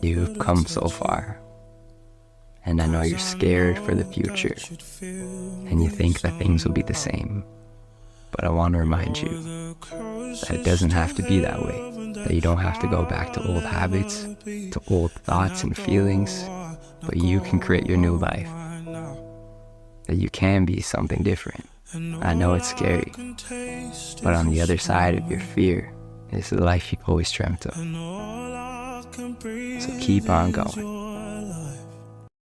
You've come so far, and I know you're scared for the future, and you think that things will be the same. But I want to remind you that it doesn't have to be that way, that you don't have to go back to old habits, to old thoughts and feelings, but you can create your new life, that you can be something different. I know it's scary, but on the other side of your fear is the life you've always dreamt of. So keep on going.